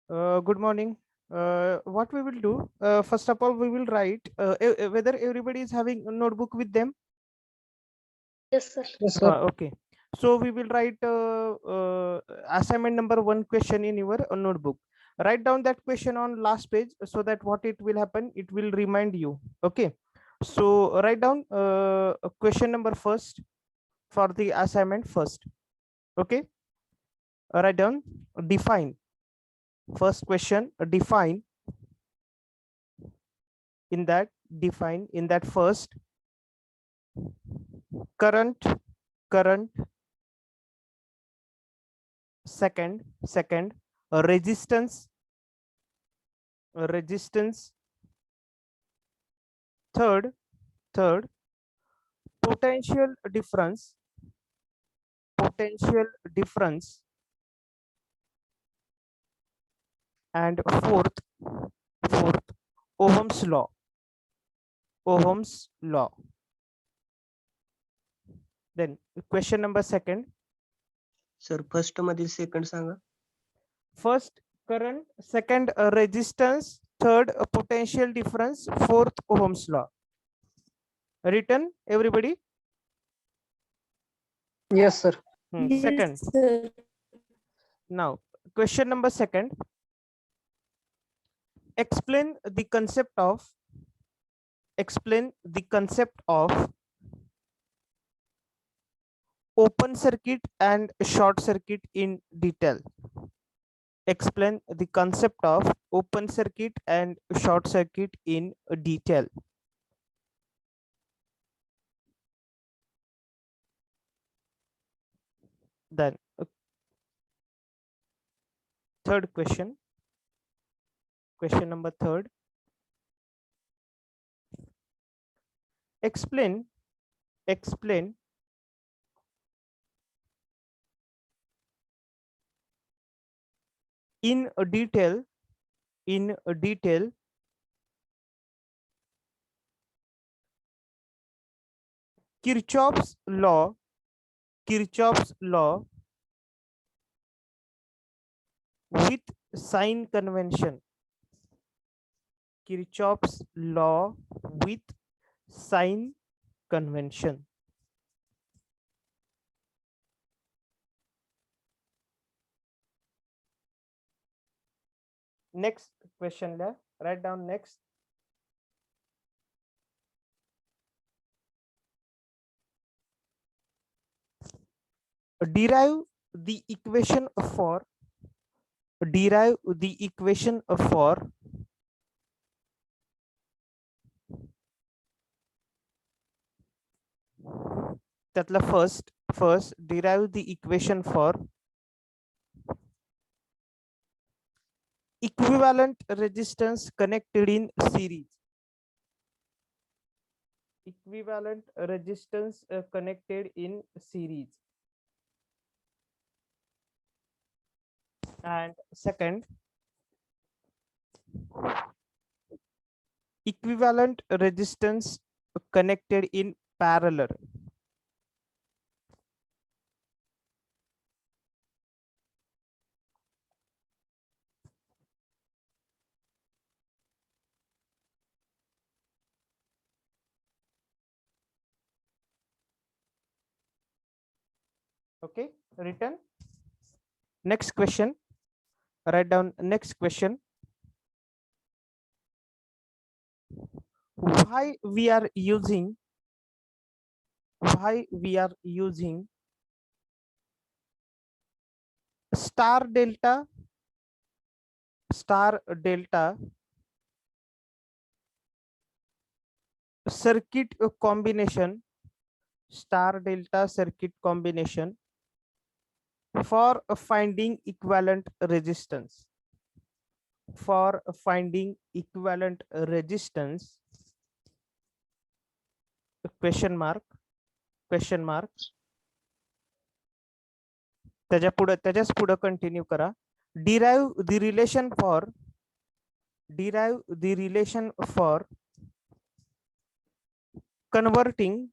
Good morning. What we will do, first of all, we will write whether everybody is having a notebook with them. Yes, sir. Yes, sir. Okay. So we will write assignment number 1 question in your notebook. Write down that question on last page so that what it will happen, it will remind you. Okay. So write down question number first for the assignment first. Okay. Write down define. First question, define in that first current current second resistance resistance third potential difference potential difference and fourth ohm's law. Then question number second, sir first मधील second Sanga. first current, second resistance, third potential difference, fourth ohm's law. Written everybody. Yes, sir. Second, Yes, sir. now question number second, explain the concept of open circuit and short circuit in detail. Explain the concept of open circuit and short circuit in detail. Then third question number third, explain in detail Kirchhoff's law with sign convention. Kirchhoff's law with sign convention. Next question, write down next. Derive the equation for त्यातला first derive the equation for equivalent resistance connected in series. Equivalent resistance connected in series. And second, equivalent resistance connected in parallel. Okay, written. Next question, write down next question. Why we are using star delta circuit combination, star delta circuit combination for finding equivalent resistance. For finding equivalent resistance, question mark त्याच्याच पुढे continue करा. derive the relation for converting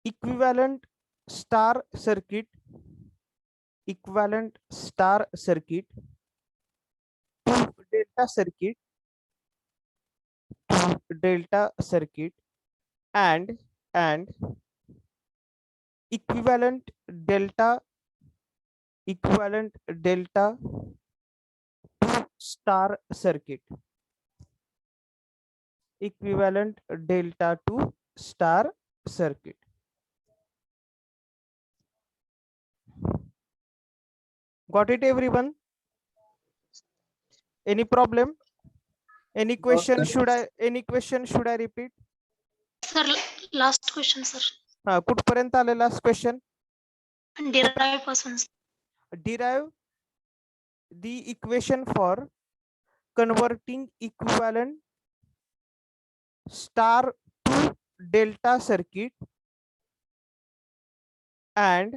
equivalent star circuit equivalent star circuit to delta circuit and equivalent delta to star circuit, equivalent delta to star circuit. Got it, everyone? Any problem? Any question? Any question should I repeat? Sir, last question, sir. कुठपर्यंत आले last question? Derive पासून. Derive the equation for converting equivalent star to delta circuit and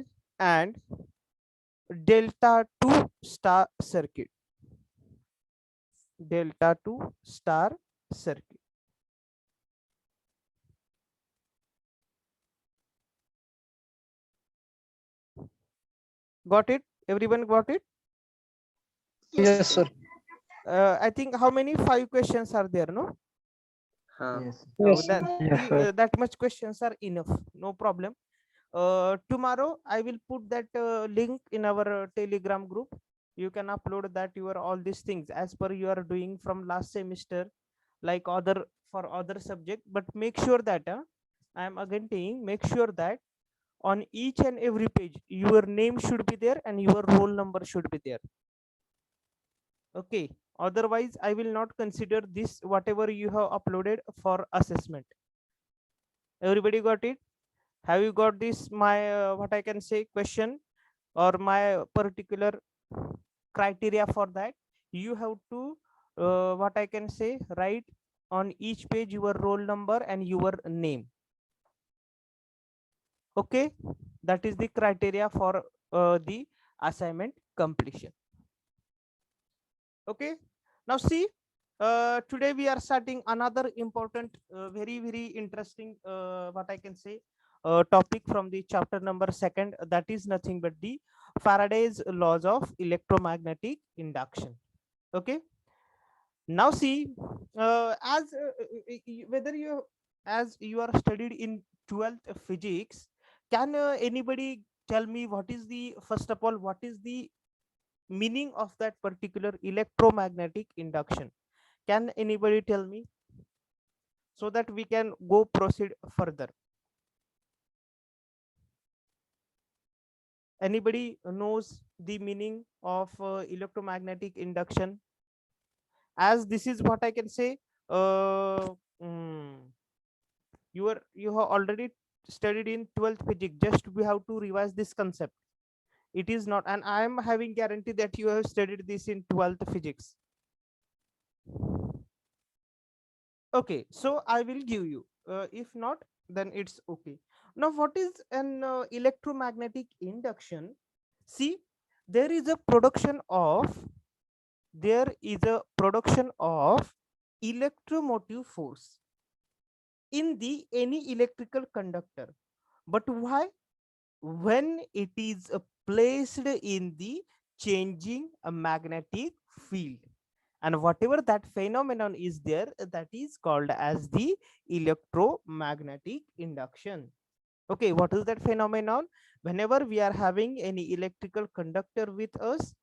delta to star circuit. Delta to star circuit. Got it? Everyone got it? Yes, sir. I think how many 5 questions are there, no? Yes. That much questions are enough, no problem. Tomorrow I will put that link in our Telegram group. You can upload that your all these things as per you are doing from last semester, like other for other subject. But make sure that I am again saying, make sure that on each and every page your name should be there and your roll number should be there. Okay, otherwise I will not consider this whatever you have uploaded for assessment. Everybody got it? Have you got this my what I can say question or my particular criteria for that? You have to what I can say, write on each page your roll number and your name. Okay, that is the criteria for the assignment completion. Okay, now see, today we are starting another important very interesting what I can say topic from the chapter number 2, that is nothing but the Faraday's laws of electromagnetic induction. Okay, now see, whether you as you are studied in 12th physics, can anybody tell me what is the first of all what is the meaning of that particular electromagnetic induction? Can anybody tell me, so that we can go proceed further? Anybody knows the meaning of electromagnetic induction? As this is what I can say, uh, mm, you have already studied in 12th physics, just we have to revise this concept. It is not, and I am having guarantee that you have studied this in 12th physics. Okay, so I will give you, if not then it's okay. Now what is an electromagnetic induction? See, there is a production of electromotive force in the any electrical conductor. But why? When it is placed in the changing magnetic field, and whatever that phenomenon is there, that is called as the electromagnetic induction. Okay, what is that phenomenon? Whenever we are having any electrical conductor with us,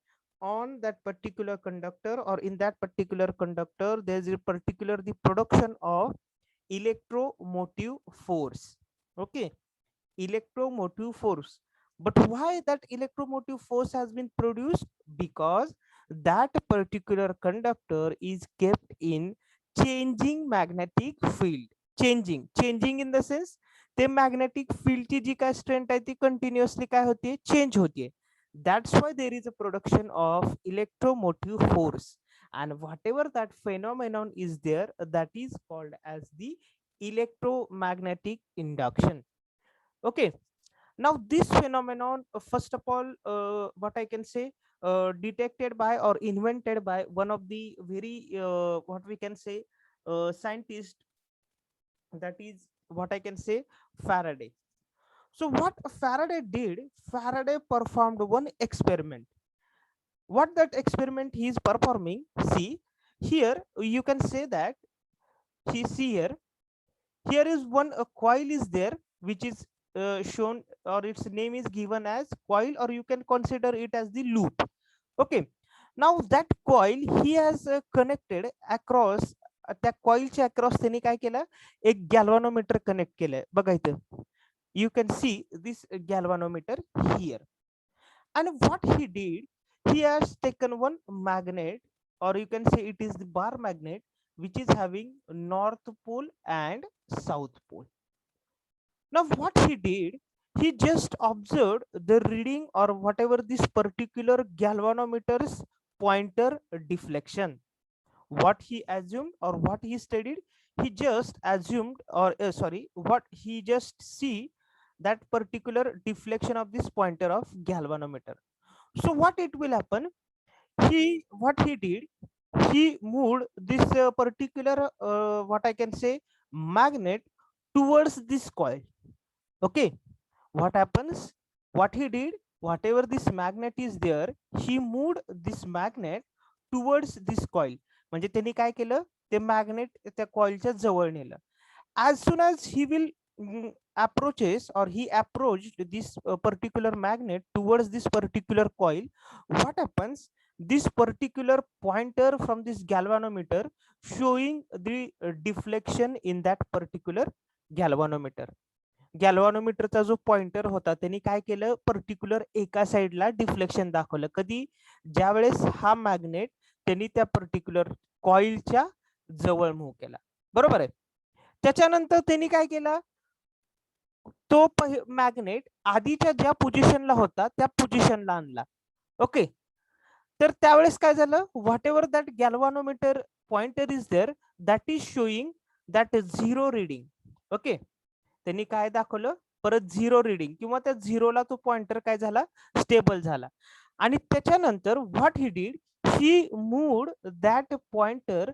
on that particular conductor or in that particular conductor, there is a particular the production of electromotive force. Okay, electromotive force. But why that electromotive force has been produced? Because that particular conductor is kept in changing magnetic field. Changing in the sense, ते magnetic field ची जी काय strength आहे ती continuously काय होते, change होते. That's why there is a production of electromotive force, and whatever that phenomenon is there, that is called as the electromagnetic induction. Okay, now this phenomenon, first of all, what I can say, detected by or invented by one of the very what we can say scientist, that is what I can say, Faraday. So what Faraday did, Faraday performed one experiment. What that experiment he is performing, see here, you can say that, see here, here is one a coil is there, which is shown, or its name is given as coil, or you can consider it as the loop. Okay, now that coil he has connected across, त्या कॉइलच्या across त्यांनी काय केलं, एक गॅल्व्हॅनोमीटर connect केलंय बघा इथं. You can see this galvanometer here, and what he did, he has taken one magnet, or you can say it is the bar magnet, which is having north pole and south pole. Now what he did, he just observed the reading or whatever this particular galvanometer's pointer deflection. What he assumed or what he studied, he just assumed, or what he just see, that particular deflection of this pointer of galvanometer. So what it will happen, what he did, he moved this particular what I can say magnet towards this coil. Okay, what happens, what he did, whatever this magnet is there, he moved this magnet towards this coil. म्हणजे त्यांनी काय केलं, ते magnet त्या कॉइलच्या जवळ नेलं. As soon as he will approaches, or he approached this particular magnet towards this particular coil, what happens, this particular pointer from this galvanometer showing the deflection in that particular galvanometer. गॅल्व्हॅनोमीटरचा जो pointer होता त्यांनी काय केलं, particular एका साइडला deflection दाखवलं. कधी, ज्या वेळेस हा मॅग्नेट त्यांनी त्या पर्टिक्युलर कॉइलच्या जवळ मूव्ह केला. बरोबर आहे. त्याच्यानंतर त्यांनी काय केलं, तो मॅग्नेट आधीच्या ज्या पोझिशनला होता त्या पोझिशनला आणला. ओके, तर त्यावेळेस काय झालं, whatever that galvanometer pointer is there, that is showing that zero reading. Okay, त्यांनी काय दाखवलं, परत झिरो रिडिंग, किंवा त्या झिरोला तो पॉइंटर काय झाला, स्टेबल झाला. आणि त्याच्यानंतर what he did, he moved that pointer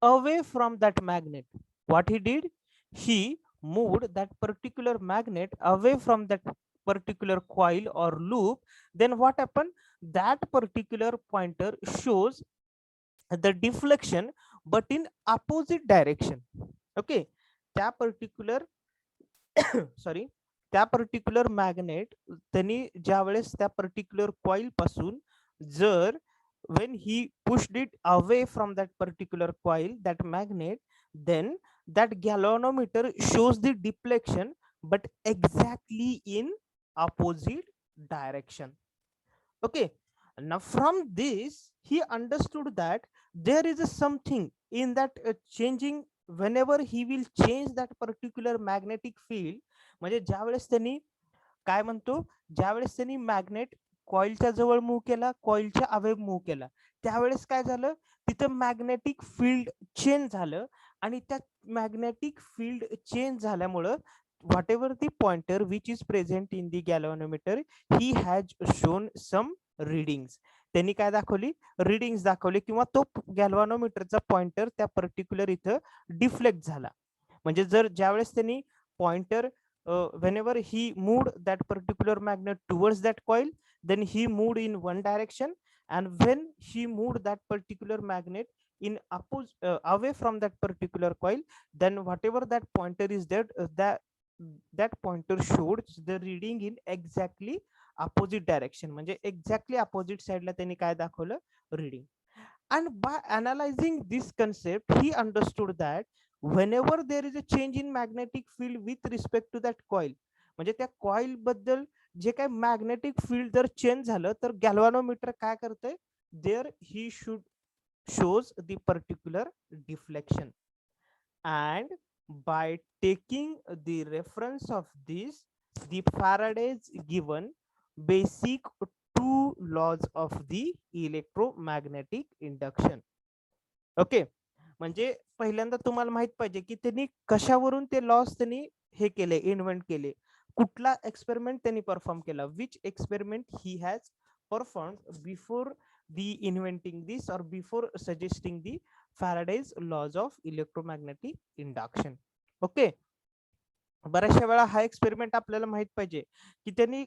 away from that magnet. What he did, he moved that particular magnet away from that particular coil or loop. Then what happened, that particular pointer shows the deflection but in opposite direction. Okay, त्या particular sorry, त्या particular magnet त्यांनी ज्या वेळेस त्या particular coil पासून जर when he pushed it away from that particular coil, that magnet, then that galvanometer shows the deflection but exactly in opposite direction. Okay, now from this he understood that there is a something in that changing, whenever he will change that particular magnetic field. म्हणजे ज्या वेळेस त्यांनी काय म्हणतो, ज्या वेळेस त्यांनी magnet कॉइलच्या जवळ मूव्ह केला, कॉइलच्या अवे मूव्ह केला, त्यावेळेस काय झालं, तिथं मॅग्नेटिक फील्ड चेंज झालं. आणि त्या मॅग्नेटिक फील्ड चेंज झाल्यामुळं whatever the pointer which is present in the galvanometer, he has shown some readings. त्यांनी काय दाखवली, रीडिंग्स दाखवले, किंवा तो गॅल्व्हॅनोमीटरचा पॉइंटर त्या पर्टिक्युलर इथं डिफ्लेक्ट झाला. म्हणजे जर ज्यावेळेस त्यांनी pointer whenever he moved that particular magnet towards that coil, then he moved in one direction, and when he moved that particular magnet in away from that particular coil, then whatever that pointer is there, that pointer showed the reading in exactly opposite direction. म्हणजे exactly opposite साइडला त्यांनी काय दाखवलं, reading. And by analyzing this concept, he understood that whenever there is a change in magnetic field with respect to that coil, म्हणजे त्या coil बद्दल जे काय magnetic field जर चेंज झालं, तर गॅल्व्हॅनोमीटर काय करतंय, there he should shows the particular deflection. And by taking the reference of this, the Faraday's given basic two laws of the electromagnetic induction. Okay, म्हणजे पहिल्यांदा तुम्हाला माहित पाहिजे की त्यांनी कशावरून ते लॉस त्यांनी हे केले, इन्व्हेंट केले, कुठला एक्सपेरिमेंट त्यांनी परफॉर्म केला, which experiment he has performed before the inventing this or before suggesting the Faraday's laws of electromagnetic induction. Okay, बऱ्याचशा वेळा हा एक्सपेरिमेंट आपल्याला माहित पाहिजे की त्यांनी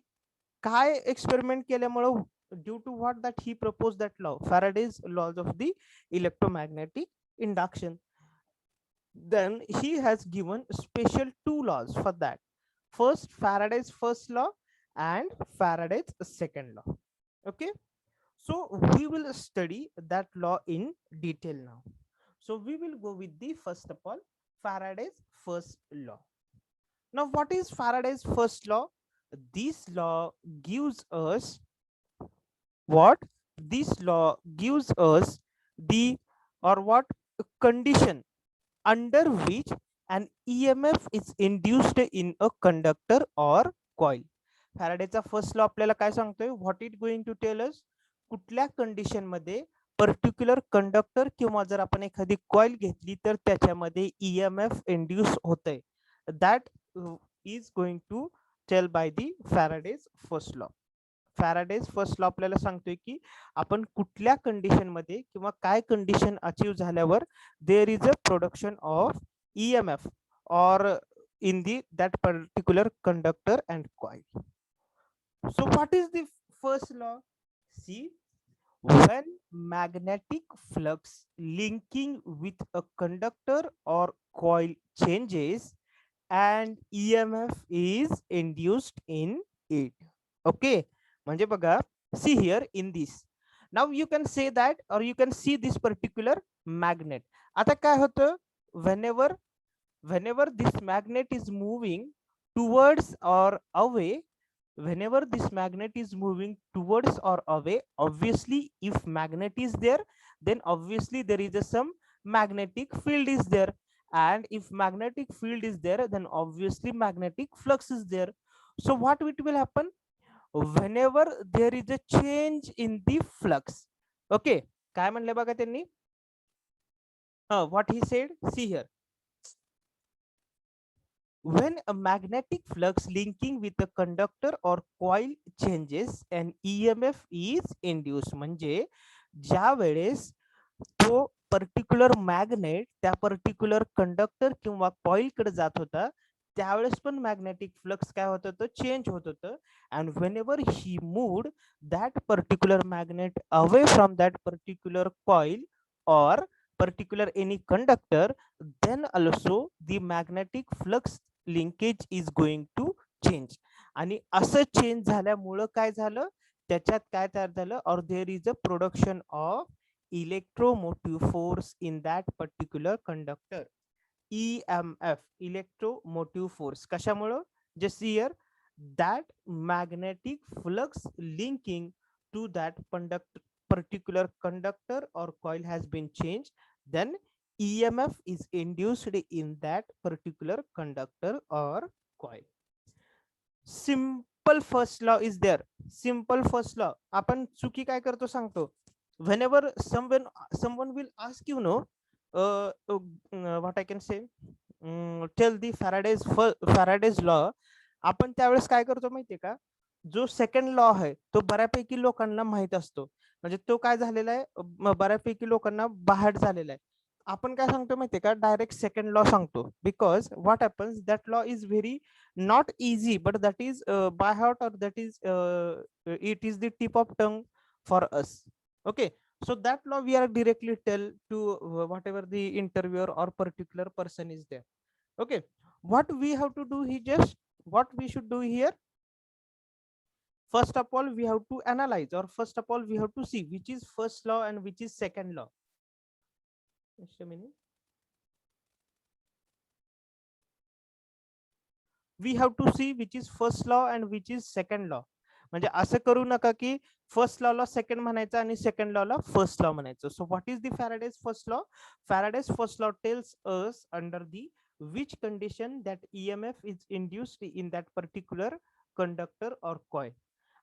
काय एक्सपेरिमेंट केल्यामुळं due to what that he propose that law Faraday's laws of the electromagnetic induction. Then he has given special two laws for that. First, Faraday's first law and Faraday's second law. Okay, so we will study that law in detail now. So we will go with the first of all Faraday's first law. Now, what is Faraday's first law? This law gives us what? This law gives us the or what condition under which an EMF is induced in a conductor or coil. फॅराडेचा first law आपल्याला काय सांगतोय? What it going to tell us? कुठल्या condition मध्ये particular conductor किंवा जर आपण एखादी कॉइल घेतली तर त्याच्यामध्ये EMF इंड्यूस होतंय. That is going to tell by the Faraday's first law. Faraday's first law आपल्याला सांगतोय की आपण कुठल्या कंडिशन मध्ये किंवा काय कंडिशन अचीव झाल्यावर there is a production of EMF or in the that particular conductor and coil. So what is the first law? See, when magnetic flux linking with a conductor or coil changes and EMF is induced in it. Okay, म्हणजे बघा, see here in this. Now you can say that or you can see this particular magnet. आता काय होतं? Whenever this magnet is moving towards or away, whenever this magnet is moving towards or away, obviously if magnet is there, then obviously there is some magnetic field is there, and if magnetic field is there, then obviously magnetic flux is there. So what it will happen? Whenever there is a change in the flux, okay, काय म्हणले बघा त्यांनी? What he said, see here, when a magnetic flux linking with a conductor or coil changes, an EMF is induced. म्हणजे ज्या वेळेस तो particular magnet त्या particular conductor किंवा कॉइल कडे जात होता, त्यावेळेस पण मॅग्नेटिक फ्लक्स काय होत होतं? चेंज होत होतं. And when ever he moved that particular magnet away from that particular coil or particular any conductor, then also the magnetic flux linkage is going to change. आणि असं चेंज झाल्यामुळं काय झालं? त्याच्यात काय तयार झालं? or there is a production of electromotive force in that particular conductor. EMF, electromotive force. कशामुळं? Just see here, that magnetic flux linking to that particular conductor or coil has been changed, then EMF is induced in that particular conductor or coil. Simple first law is there. Simple first law. आपण चुकी काय करतो सांगतो. Whenever someone will ask you, no, what I can say, tell the Faraday's law, आपण त्यावेळेस काय करतो माहितीये का? जो सेकंड लॉ आहे तो बऱ्यापैकी लोकांना माहित असतो. म्हणजे तो काय झालेला आहे? बऱ्यापैकी लोकांना बाहेर झालेला आहे. आपण काय सांगतो माहितीये का? डायरेक्ट सेकंड लॉ सांगतो. Because what happens, that law is very not easy, but that is by heart, or that is it is the tip of tongue for us. Okay, so that law we are directly tell to whatever the interviewer or particular person is there. Okay, what we have to do, what we should do here, first of all we have to analyze, or first of all we have to see which is first law and which is second law. Just a minute. We have to see which is first law and which is second law. म्हणजे असं करू नका की first law ला second म्हणायचं आणि second law ला first law म्हणायचं. So what is the Faraday's first law? Faraday's first law tells us under the which condition that EMF is induced in that particular conductor or coil.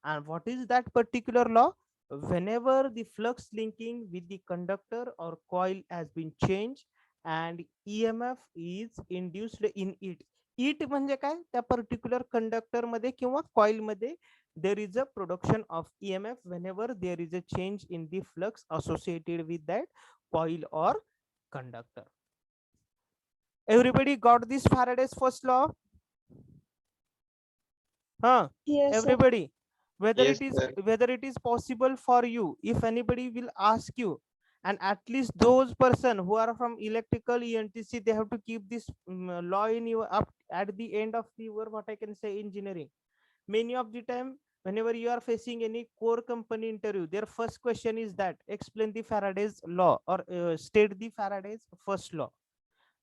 And what is that particular law? Whenever the flux linking with the conductor or coil has been changed and EMF is induced in it. It म्हणजे काय? त्या particular conductor मध्ये किंवा coil मध्ये there is a production of EMF whenever there is a change in the flux associated with that coil or conductor. Everybody got this Faraday's first law? Huh? Yes, sir. Everybody, whether Yes, it is sir. whether it is possible for you, if anybody will ask you, and at least those person who are from electrical ENTC, they have to keep this law in your up at the end of your, what I can say, engineering. Many of the time, whenever you are facing any core company interview, their first question is that explain the Faraday's law, or state the Faraday's first law.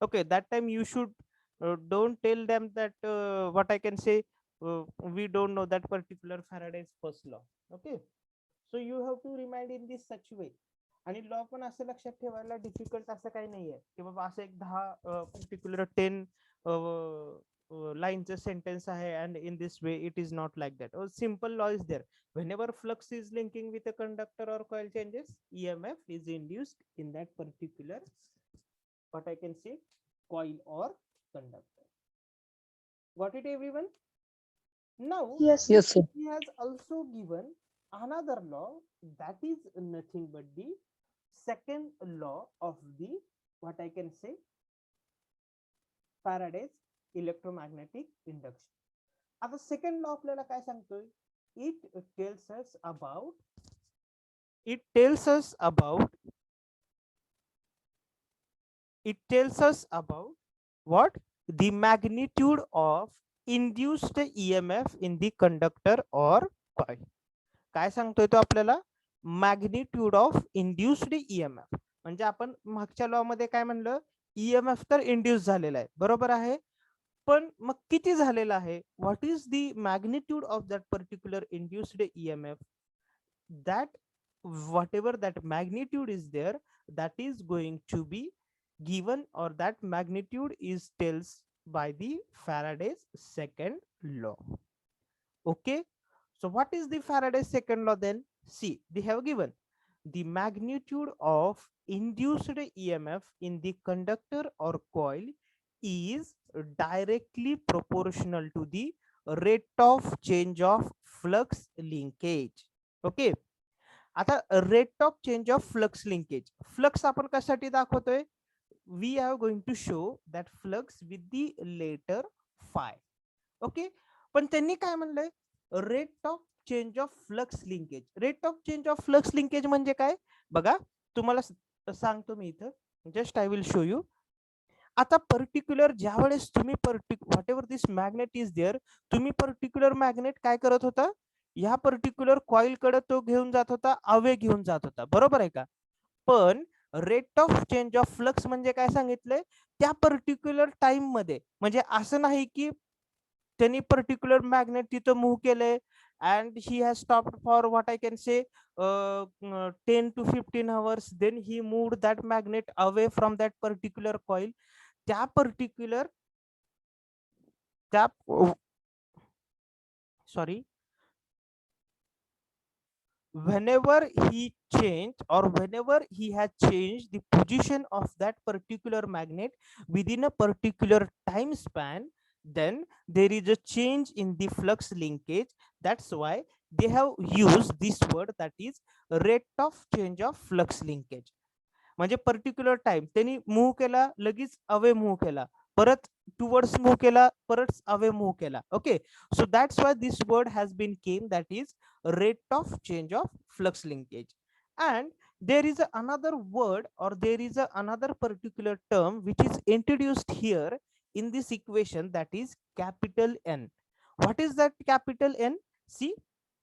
Okay, that time you should don't tell them that what I can say, we don't know that particular Faraday's first law. Okay, so you have to remind in this such way. आणि law पण असं लक्षात ठेवायला difficult असं काही नाहीये की बाबा असं एक 10 पर्टिक्युलर 10 लाईनचं सेंटेन्स आहे, and in this way it is not like that. Simple law is there. whenever flux is linking with a conductor or coil changes, EMF is induced in that particular, what I can say, coil or conductor. Got it, everyone? Now Yes, Yes, sir. he has also given another law, that is nothing but the second law of the, what I can say, Faraday's electromagnetic induction. आता second law आपल्याला काय सांगतोय? It tells us about it tells us about what? The magnitude of induced EMF in the conductor or coil. काय सांगतोय तो आपल्याला? Magnitude of induced EMF. म्हणजे आपण मागच्या लॉ मध्ये काय म्हणलं? EMF तर इंड्यूस झालेला आहे, बरोबर आहे, पण मग किती झालेला आहे? What is the magnitude of that particular induced EMF? that whatever that magnitude is there, that is going to be given, or that magnitude is tells by the Faraday's second law. Okay, so what is the Faraday's second law then? See, they have given the magnitude of induced EMF in the conductor or coil is directly proportional to the rate of change of flux linkage. Okay, आता rate of change of flux linkage. Flux आपण कशासाठी दाखवतोय? We are going to show that flux with the letter phi. Okay, पण त्यांनी काय म्हणलंय? Rate of change of flux linkage. Rate of change of flux linkage म्हणजे काय? बघा, तुम्हाला सांगतो मी इथं, just I will show you. आता पर्टिक्युलर ज्या वेळेस तुम्ही whatever this magnet is there, तुम्ही पर्टिक्युलर मॅग्नेट काय करत होता? ह्या पर्टिक्युलर कॉइल कडे तो घेऊन जात होता, अवे घेऊन जात होता, बरोबर आहे का? पण rate of change of flux म्हणजे काय सांगितलंय? त्या पर्टिक्युलर टाइम मध्ये. म्हणजे असं नाही की त्यांनी पर्टिक्युलर मॅग्नेट तिथं मूव्ह केलंय and he has stopped for, what I can say, 10 to 15 hours, then he moved that magnet away from that particular coil. त्या particular whenever he changed, or whenever he had changed the position of that particular magnet within a particular time span, then there is a change in the flux linkage. That's why they have used this word, that is rate of change of flux linkage. म्हणजे particular time त्यांनी move केला, लगेच away move केला, परत towards move केला, परत away move केला. Okay, so that's why this word has been came, that is rate of change of flux linkage. And there is another word, or there is another particular term which is introduced here in this equation, that is capital N. What is that capital N? See,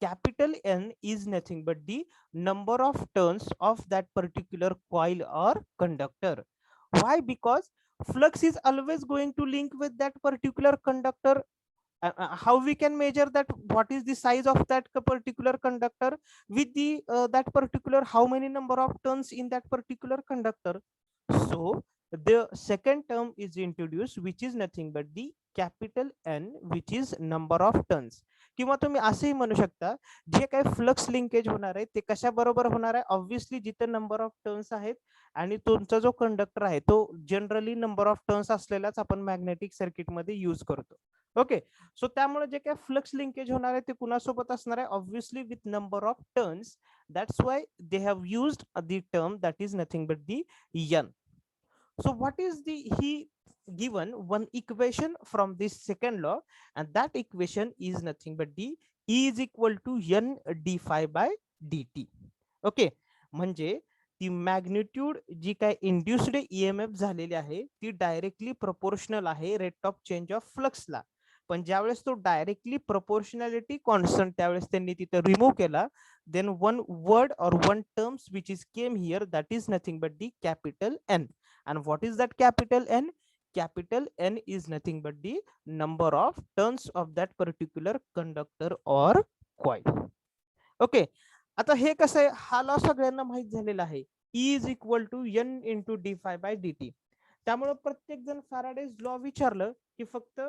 capital N is nothing but the number of turns of that particular coil or conductor. Why? Because flux is always going to link with that particular conductor. How we can measure that? What is the size of that particular conductor with the that particular, how many number of turns in that particular conductor? So the second term is introduced, which is nothing but the capital N, which is number of turns. किंवा तुम्ही असंही म्हणू शकता, जे काही flux linkage होणार आहे ते कशा बरोबर होणार आहे? ऑब्व्हियसली जिथे नंबर ऑफ टर्न्स आहेत आणि तुमचा जो कंडक्टर आहे तो जनरली नंबर ऑफ टर्न्स असलेलाच आपण मॅग्नेटिक सर्किट मध्ये यूज करतो. ओके, सो त्यामुळे जे काही फ्लक्स लिंकेज होणार आहे ते कुणासोबत असणार आहे? Obviously with number of turns. That's why they have used the term, that is nothing but the N. So what is the given one equation from this second law, and that equation is nothing but d E is equal to n d phi by dt. Okay, म्हणजे ती magnitude जी काय induced EMF झालेली आहे ती directly proportional आहे rate of change of फ्लक्सला. पण ज्यावेळेस तो डायरेक्टली प्रोपोर्शनॅलिटी कॉन्स्टंट त्यावेळेस त्यांनी तिथे रिमूव्ह केला. Then one word or one terms which is came here, that is nothing but the capital N. And what is that capital N? Capital N is nothing but the number of turns of that particular conductor or coil. Okay, आता हे कसं आहे, हा law सगळ्यांना माहित झालेला आहे. E is equal to n into d phi by dt. त्यामुळे प्रत्येक जण फॅराडेज लॉ विचारलं की फक्त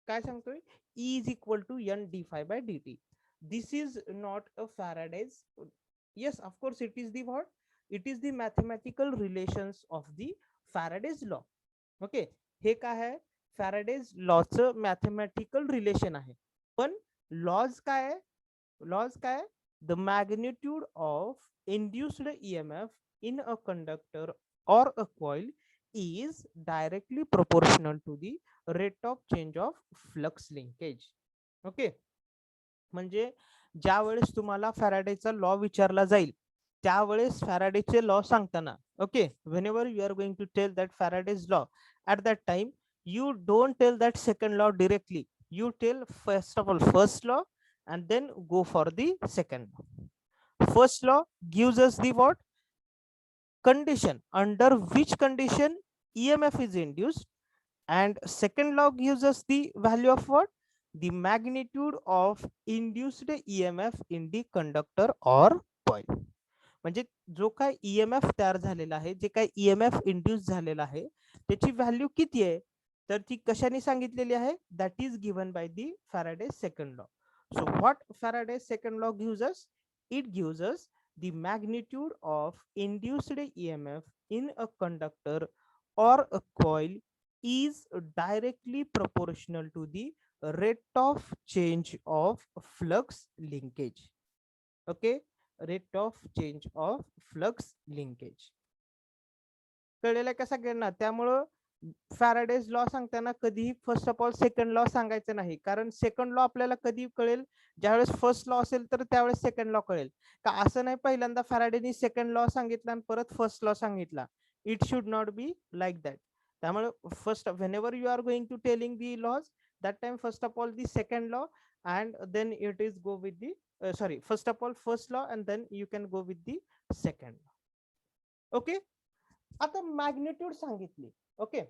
काय सांगतोय, E is equal to n d phi by dt. This is not a Faraday's. Yes, of course it is the what? It is the mathematical relations of the Faraday's law. Okay, हे काय आहे, Faraday's लॉचं mathematical relation आहे. पण laws काय आहे, laws काय, the magnitude of induced EMF in a conductor or a coil is directly proportional to the rate of change of flux linkage. Okay, म्हणजे ज्या वेळेस तुम्हाला फॅराडेचा लॉ विचारला जाईल त्यावेळेस फॅराडेचे लॉ सांगताना, okay, whenever you are going to tell that Faraday's law, at that time you don't tell that second law directly. You tell first of all first law and then go for the second law. First law gives us the what? Condition under which condition EMF is induced, and second law gives us the value of what? The magnitude of induced EMF in the conductor or coil. म्हणजे जो काय EMF तयार झालेला आहे, जे काय EMF induce झालेला आहे त्याची व्हॅल्यू किती आहे, तर ती कशाने सांगितलेली आहे, that is given by the Faraday second law. So what Faraday second law gives us? It gives us the magnitude of induced EMF in a conductor or a coil is directly proportional to the rate of change of flux linkage. Okay, rate of change of flux linkage. कळलेलं का सगळ्यांना? त्यामुळं Faraday's law सांगताना कधीही first of all second law सांगायचं नाही, कारण second law आपल्याला कधी कळेल, ज्यावेळेस फर्स्ट लॉ असेल तर त्यावेळेस सेकंड लॉ कळेल का. असं नाही पहिल्यांदा फॅराडेनी सेकंड लॉ सांगितला आणि परत फर्स्ट लॉ सांगितला. It should not be like that. त्यामुळे first whenever you are going to telling the laws, that time first of all the second law and then it is go with the sorry, first of all first law and then you can go with the second law. Okay, आता magnitude सांगितली. Okay,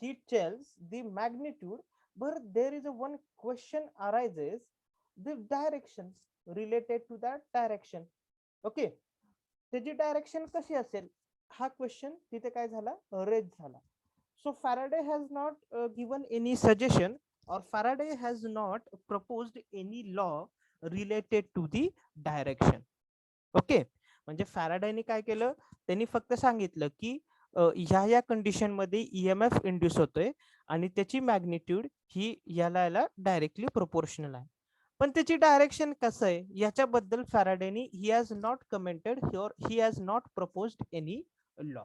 he tells the magnitude, but there is a one question arises, the direction related to that direction. Okay, त्याची direction कशी असेल हा question तिथे काय झाला, raise झाला. So Faraday has not given any suggestion or Faraday has not proposed any law related to the direction. Okay, म्हणजे फॅराडेने काय केलं, त्यांनी फक्त सांगितलं की ह्या कंडिशन मध्ये ईएमएफ इंड्यूस होतोय आणि त्याची मॅग्निट्यूड ही याला डायरेक्टली प्रोपोर्शनल आहे. पण त्याची डायरेक्शन कसं आहे याच्याबद्दल फॅराडेने ही हॅज नॉट कमेंटेड और he has not proposed any law.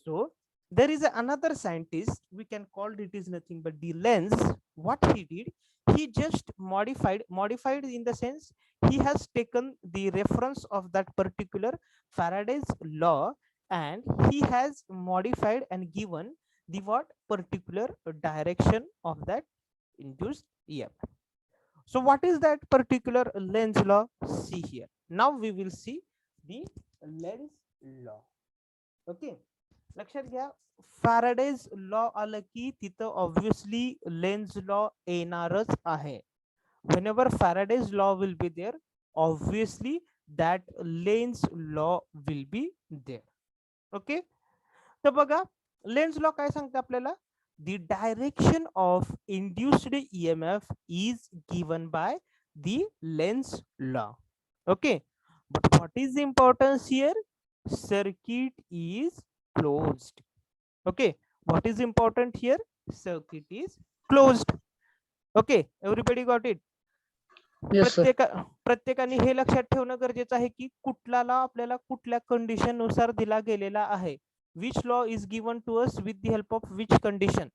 So there is another scientist, we can call it is nothing but the Lenz. What he did, he just modified in the sense he has taken the reference of that particular Faraday's law and he has modified and given the what particular direction of that induced EMF. So what is that particular Lenz law? See here. Now we will see the Lenz law. Okay, लक्षात घ्या, Faraday's law आलं की तिथं obviously Lenz law येणारच आहे. Whenever Faraday's law will be there, obviously that Lenz law will be there. Okay, तर बघा Lenz law काय सांगते आपल्याला, the direction of induced EMF is given by the Lenz law. Okay, but what is the importance here, circuit is closed. Okay, what is important here, circuit is closed. Okay, everybody got it? Yes, sir. प्रत्येकाने हे लक्षात ठेवणं गरजेचं आहे की कुठला law आपल्याला कुठल्या condition नुसार दिला गेलेला आहे. Which law is given to us with the help of which condition.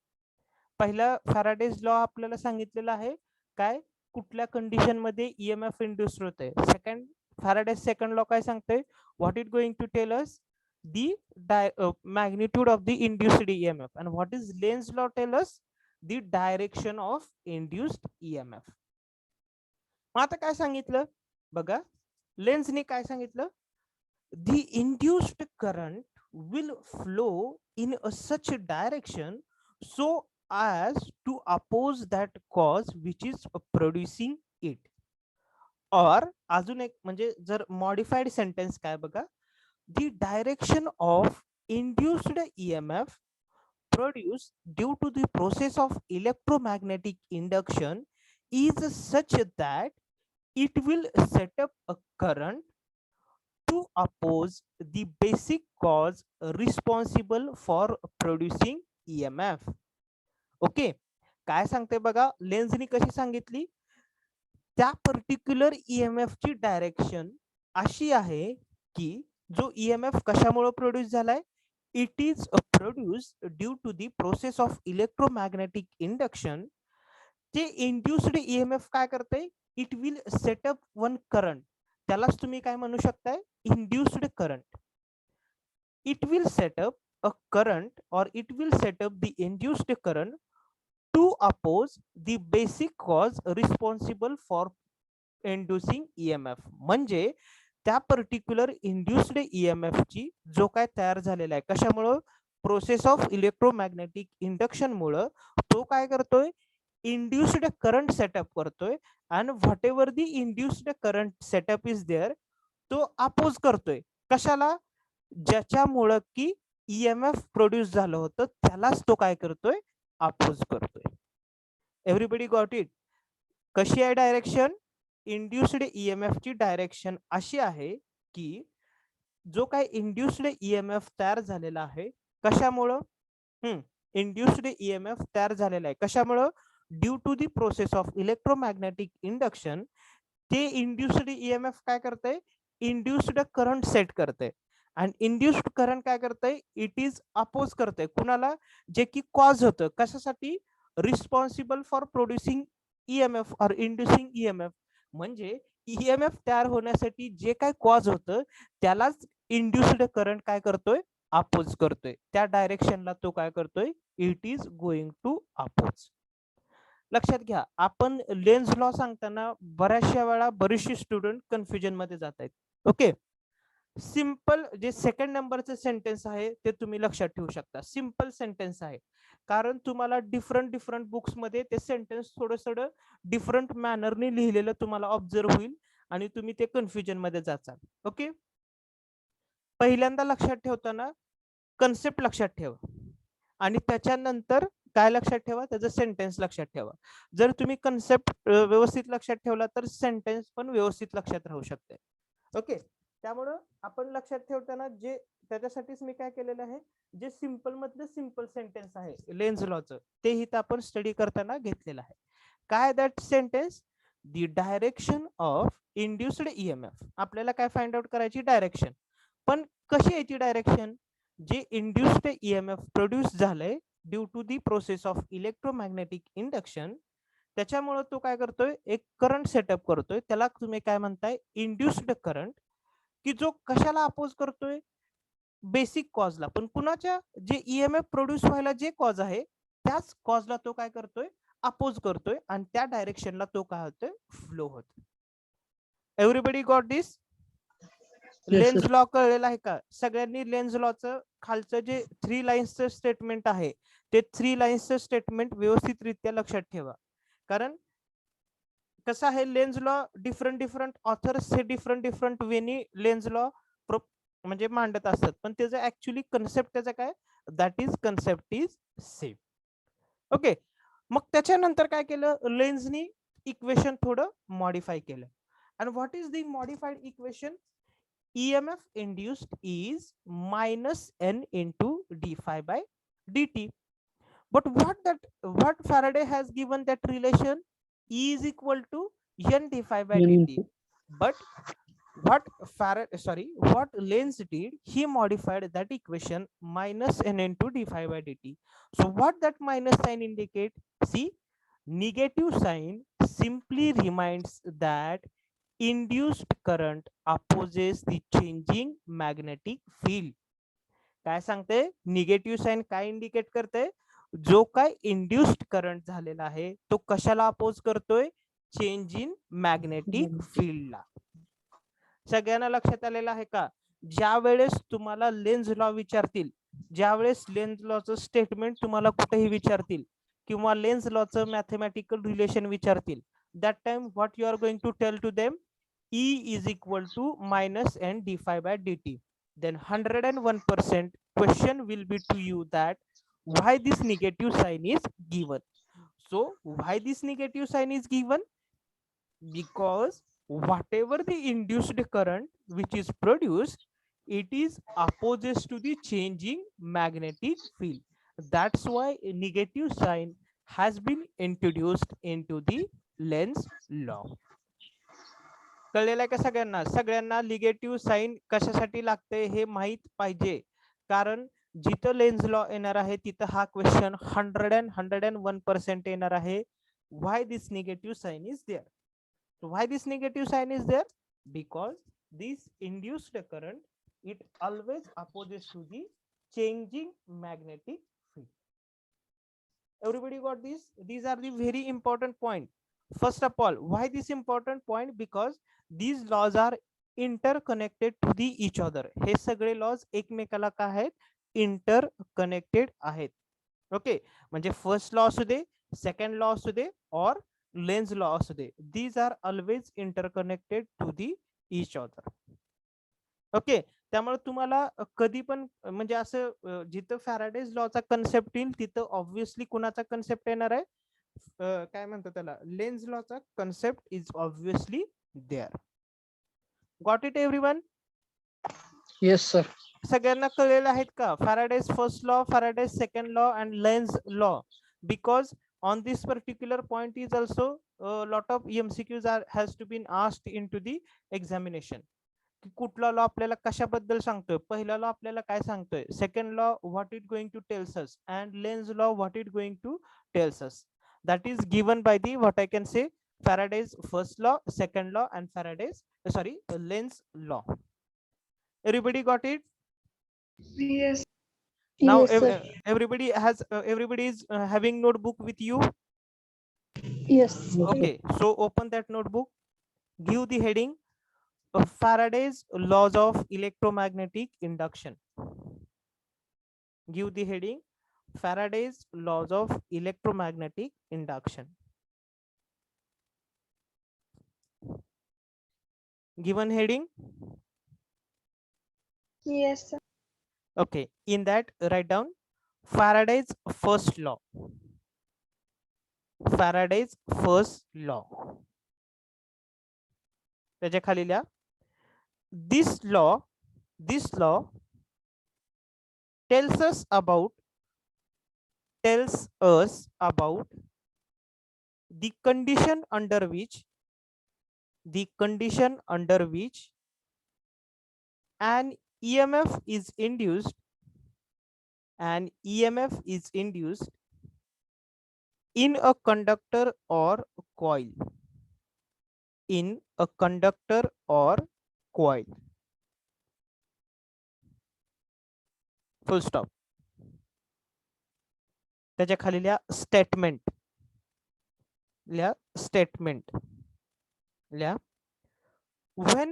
पहिला फॅराडेज लॉ आपल्याला सांगितलेला आहे काय कुठल्या कंडिशन मध्ये ईएमएफ इंड्यूस होते. सेकंड फॅराडेज सेकंड लॉ काय सांगतोय, what is going to tell us the magnitude of the induced EMF, and what is Lenz law tell us the direction of induced EMF. मग आता काय सांगितलं बघा, लेन्झने काय सांगितलं, the induced current will flow in a such a direction so as to oppose that cause which is producing it. or अजून एक म्हणजे जर मॉडिफाईड सेंटेन्स काय बघा, the direction of induced EMF produced due to the process of electromagnetic induction is such that it will set up a current to oppose the basic cause responsible for producing EMF. Okay, काय सांगते बघा, लेन्झनी कशी सांगितली, त्या particular EMF ची direction अशी आहे की जो EMF कशामुळे प्रोड्यूस झालाय, it is produced due to the process of electromagnetic induction. ते इंड्युस्ड EMF काय करते, it will set up one current, त्यालाच तुम्ही काय म्हणू शकताय, induced current. It will set up a current or it will set up the induced current to oppose the basic cause responsible for inducing EMF. म्हणजे त्या पर्टिक्युलर इंड्युस्ड EMF ची जो काय तयार झालेला आहे कशामुळं, प्रोसेस ऑफ इलेक्ट्रोमॅग्नेटिक इंडक्शन मुळे, तो काय करतोय, इंड्युस्ड करंट सेटअप करतोय. आणि whatever the induced current set up is there, तो अपोज करतोय कशाला, ज्याच्यामुळं की EMF प्रोड्यूस झालं होतं त्यालाच तो काय करतोय, अपोज करतोय. Everybody got it. कशी आहे डायरेक्शन, इंड्युस्ड EMF ची डायरेक्शन अशी आहे की जो काय इंड्युस्ड EMF तयार झालेला आहे कशामुळं, इंड्युस्ड EMF तयार झालेला आहे कशामुळं, due to the process of electromagnetic induction. ते इंड्युस्ड EMF काय करते, इंड्युस्ड करंट सेट करते. आणि इंड्युस्ड करंट काय करते, इट इज अपोज करते कुणाला, जे की कॉज होतं कशासाठी, रिस्पॉन्सिबल फॉर प्रोड्युसिंग EMF और इंड्युसिंग EMF. म्हणजे EMF तयार होण्यासाठी जे काय कॉज होतं त्यालाच इंड्युस्ड करंट काय करतोय, अपोज करतोय. त्या डायरेक्शनला तो काय करतोय, it is going to oppose. लक्षात घ्या, आपण लेन्झ लॉ सांगताना बऱ्याचशा वेळा बरेचसे स्टुडंट कन्फ्युजन मध्ये जात आहेत. ओके, सिंपल जे सेकंड नंबरचं सेंटेन्स आहे ते तुम्ही लक्षात ठेवू शकता. सिंपल सेंटेन्स आहे, कारण तुम्हाला डिफरंट बुक्स मध्ये ते सेंटेन्स थोडं डिफरंट मॅनरने लिहिलेलं तुम्हाला ऑब्झर्व होईल आणि तुम्ही ते कन्फ्युजन मध्ये जाचाल. ओके, पहिल्यांदा लक्षात ठेवताना कन्सेप्ट लक्षात ठेवा आणि त्याच्यानंतर काय लक्षात ठेवा, त्याचं सेंटेन्स लक्षात ठेवा. जर तुम्ही कन्सेप्ट व्यवस्थित लक्षात ठेवला तर सेंटेन्स पण व्यवस्थित लक्षात राहू शकते. ओके, त्यामुळं आपण लक्षात ठेवताना जे त्याच्यासाठीच मी काय केलेलं आहे, जे सिंपल मधलं सिंपल सेंटेन्स आहे लेन्झ लॉचं ते इथं आपण स्टडी करताना घेतलेलं आहे. काय that sentence, the direction of induced EMF. आपल्याला काय फाइंड आउट करायची, डायरेक्शन. पण कशी याची डायरेक्शन, जे इंड्युस्ड EMF प्रोड्यूस झालंय due to the process of electromagnetic induction, त्याच्यामुळे तो काय करतोय, एक करंट सेटअप करतोय, त्याला तुम्ही काय म्हणताय, इंड्युस्ड करंट. की जो कशाला अपोज करतोय, बेसिक कॉजला. पण कुणाच्या, जे EMF प्रोड्यूस व्हायला जे कॉज आहे त्याच कॉजला तो काय करतोय, अपोज करतोय. आणि त्या डायरेक्शनला तो काय होतोय, फ्लो होतोय. Everybody got this. Lenz law कळलेला आहे का सगळ्यांनी? लेन्झ लॉचं खालचं जे 3 लाईन्सचं स्टेटमेंट आहे ते 3 लाईन्सचं स्टेटमेंट व्यवस्थितरित्या लक्षात ठेवा. कारण कसं आहे, लेन्झ लॉ डिफरंट ऑथर्स हे डिफरंट वेनी लेन्झ लॉ म्हणजे मांडत असतात, पण त्याचं ऍक्च्युअली कन्सेप्ट त्याचा काय, that is concept is same. Okay, मग त्याच्यानंतर काय केलं, लेन्झनी इक्वेशन थोडं मॉडिफाय केलं. आणि what is the modified equation, EMF induced is minus n into d phi by dt. But what Faraday has given that relation, E is equal to n d phi by dt. But what Lenz did, he modified that equation minus n into d phi by dt. So what that minus sign indicate? See, negative sign simply reminds that induced current opposes the changing magnetic field. काय सांगते? Negative sign काय indicate करते? जो काय induced current झालेला आहे तो कशाला अपोज करतोय? चेंज इन मॅग्नेटिक फील्डला. सगळ्यांना लक्षात आलेलं आहे का? ज्या वेळेस तुम्हाला लेन्झ लॉ विचारतील, ज्यावेळेस लेन्झ लॉचं स्टेटमेंट तुम्हाला कुठेही विचारतील किंवा लेन्झ लॉचं मॅथमॅटिकल रिलेशन विचारतील, that time what you are going to tell to them? E is equal to minus n d phi by dt. Then 101% question will be to you that why this negative sign is given. So why this negative sign is given? Because whatever the induced current which is produced, it is opposite to the changing magnetic field. That's why a negative sign has been introduced into the Lenz law. कळलेलं आहे का सगळ्यांना? सगळ्यांना negative sign कशासाठी लागते हे माहित पाहिजे, कारण जिथं लेन्झ लॉ येणार आहे तिथं हा क्वेश्चन 101% येणार आहे. Why this negative sign is there? Why this negative sign is there? Because this induced current it always opposes to the changing magnetic field. Everybody got this? These are the very important point. First of all, why this important point? Because these laws are interconnected to the each other. हे सगळे laws एकमेकाला काय आहेत? Interconnected आहेत. Okay, म्हणजे first law असू दे, second law असू दे, और Lenz law असू दे, these are always interconnected to the each other. Okay, त्यामुळे तुम्हाला कधी पण म्हणजे असं जिथं फॅराडेज लॉचा कन्सेप्ट येईल तिथं ऑब्व्हियसली कुणाचा कन्सेप्ट येणार आहे? काय म्हणतात त्याला? लेन्झ लॉचा concept is obviously there. Got it everyone? Yes, sir. सगळ्यांना कळलेलं आहेत का? Faraday's first law, Faraday's second law and Lenz law. Because on this particular point is also a lot of MCQs has to been asked into the examination. कुठला law आपल्याला कशाबद्दल सांगतोय? पहिला law आपल्याला काय सांगतोय? Second law what it going to tells us, and Lenz law what it going to tells us. That is given by the what I can say Faraday's first law, second law, and Faraday's Lenz law. Everybody got it? Yes. Now Yes, sir. everybody has everybody is having notebook with you. Yes. Okay, so open that notebook, give the heading Faraday's laws of electromagnetic induction. Give the heading Faraday's laws of electromagnetic induction. Given heading? Yes, sir. Okay, in that write down Faraday's first law. Faraday's first law. त्याच्या खाली लिहा this law tells us about the condition under which an EMF is induced in a conductor or coil. In a conductor or coil. Full stop. त्याच्या खाली लिहा statement. लिहा statement. लिहा when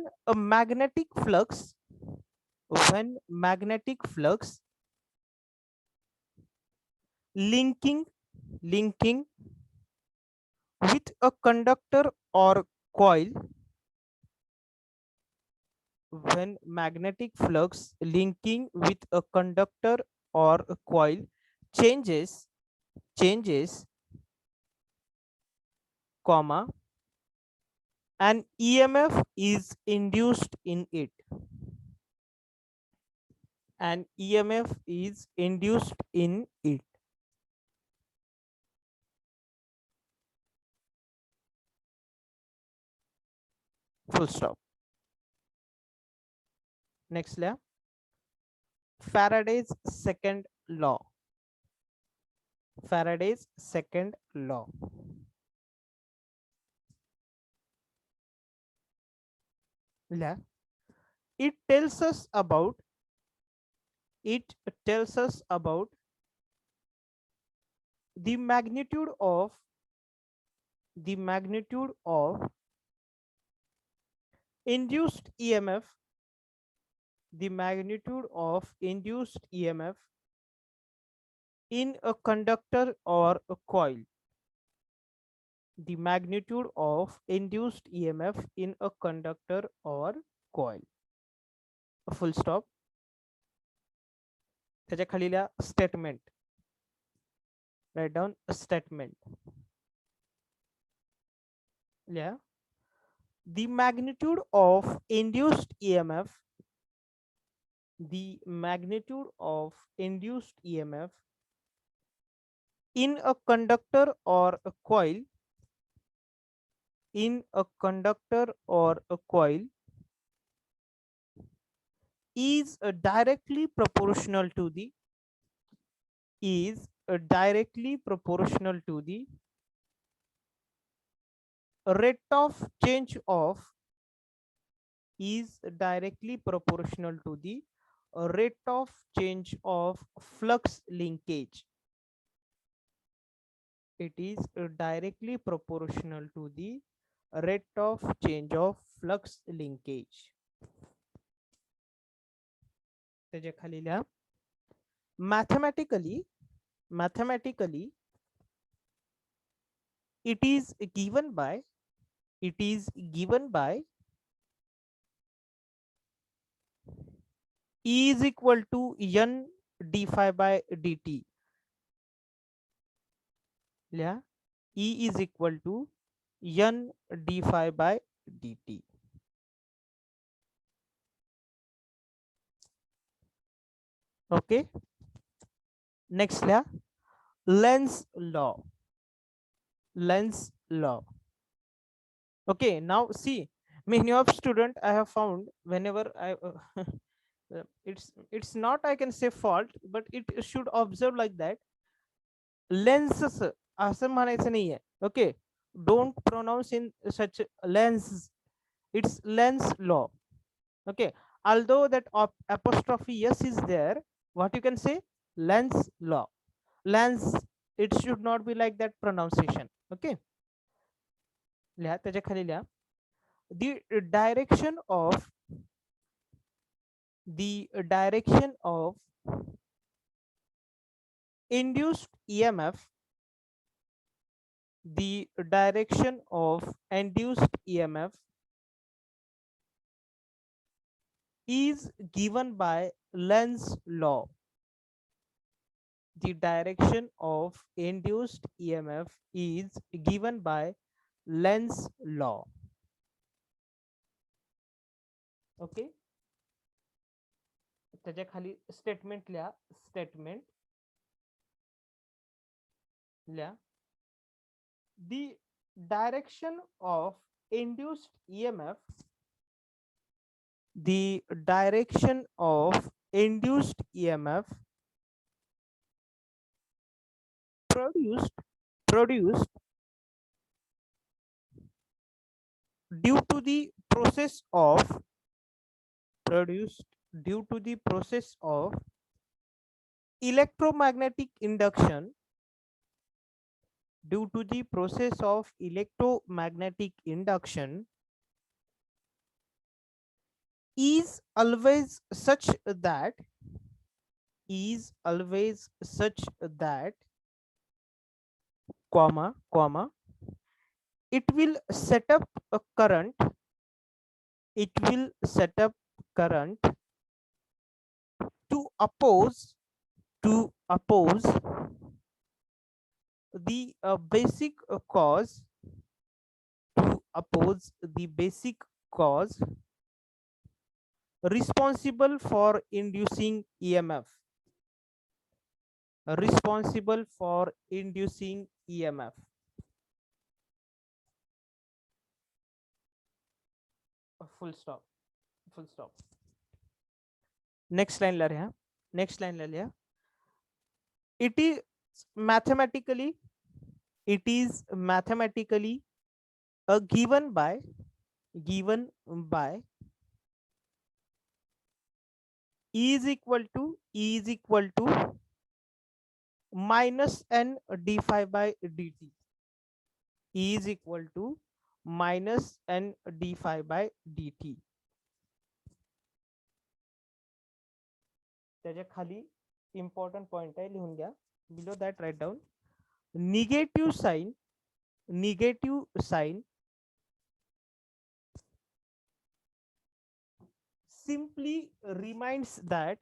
magnetic flux linking with a conductor or coil, when magnetic flux linking with a conductor or a coil changes, comma, an EMF is induced in it. An EMF is induced in it. Full stop. Next layer, Faraday's second law. Faraday's second law. Layer. It tells us about it tells us about the magnitude of induced EMF, the magnitude of induced EMF in a conductor or a coil. The magnitude of induced EMF in a conductor or coil. A full stop. त्याच्या खाली लिहा statement. Write down a statement. Yeah. The magnitude of induced EMF, the magnitude of induced EMF in a conductor or a coil, in a conductor or a coil is directly proportional to the rate of change of directly proportional to the rate of change of flux linkage. It is directly proportional to the rate of change of flux linkage. त्याच्या खाली लिहा mathematically it is given by E is equal to n d phi by dt. Yeah, E is equal to n d phi by dt. Okay. Next layer, Lenz's law. Lenz's law. Okay, now see, many of student I have found whenever I it's not, I can say, fault, but it should observe like that. Lenses असं म्हणायचं नाहीये. Okay, don't pronounce in such lens. It's Lenz's law. Okay, although that apostrophe s is there, what you can say, Lenz's law. Lenz, it should not be like that pronunciation. Okay, लिहा त्याच्या खाली लिहा the direction of induced EMF, the direction of induced EMF is given by Lenz's law. The direction of induced EMF is given by Lenz's law. Okay, त्याच्या खाली statement लिहा statement लिहा the direction of induced EMF, the direction of induced EMF produced due to the process of electromagnetic induction, due to the process of electromagnetic induction is always such that comma it will set up a current, to oppose the basic cause responsible for inducing EMF, full stop. Next लाईनला लिहा, next लाईनला लिहा. It is mathematically, it is mathematically given by E is equal to minus n d phi by dt. E is equal to minus n d phi by dt. त्याच्या खाली important point आहे, लिहून घ्या. Below that write down. Negative sign simply reminds that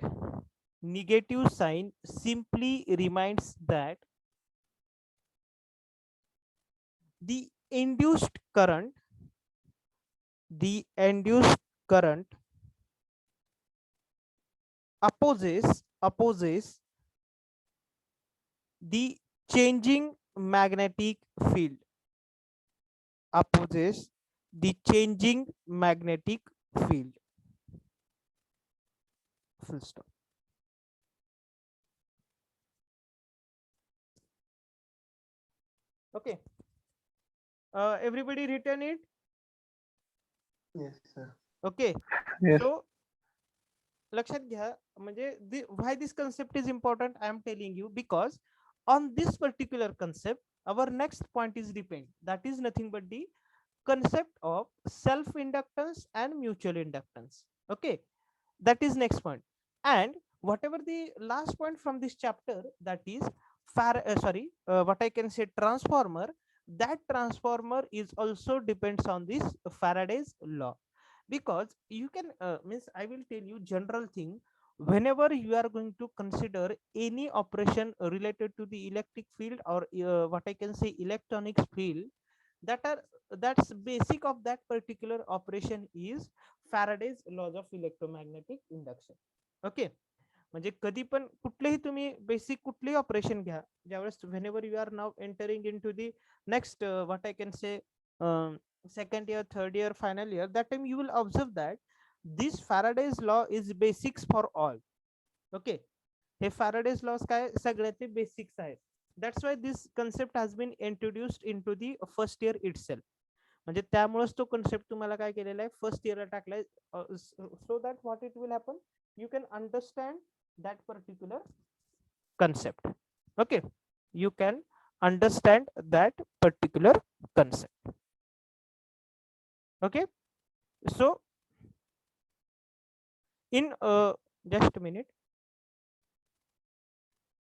negative sign simply reminds that the induced current opposes the changing magnetic field, opposes the changing magnetic field. Full stop. Okay, everybody written it? Yes, sir. Okay. Yes. So लक्षात घ्या, म्हणजे why this concept is important, I am telling you, because on this particular concept our next point is depend, that is nothing but the concept of self inductance and mutual inductance. Okay, that is next point. And whatever the last point from this chapter, that is what I can say, transformer, that transformer is also depends on this Faraday's law. Because you can means I will tell you general thing, whenever you are going to consider any operation related to the electric field or what I can say electronics field, that's basic of that particular operation is Faraday's laws of electromagnetic induction. Okay, म्हणजे कधी पण कुठलेही तुम्ही basic कुठलेही operation घ्या, ज्यावेळेस whenever you are now entering into the next what I can say second year, third year, final year, that time you will observe that this Faraday's law is basics for all. Okay, hey Faraday's laws काय सगळ्याचे basics आहेत. That's why this concept has been introduced into the first year itself. म्हणजे त्यामुळेच तो concept तुम्हाला काय केलेला आहे, फर्स्ट इयरला टाकलाय, so that what it will happen, you can understand that particular concept. Okay, you can understand that particular concept. Okay, so in just a minute,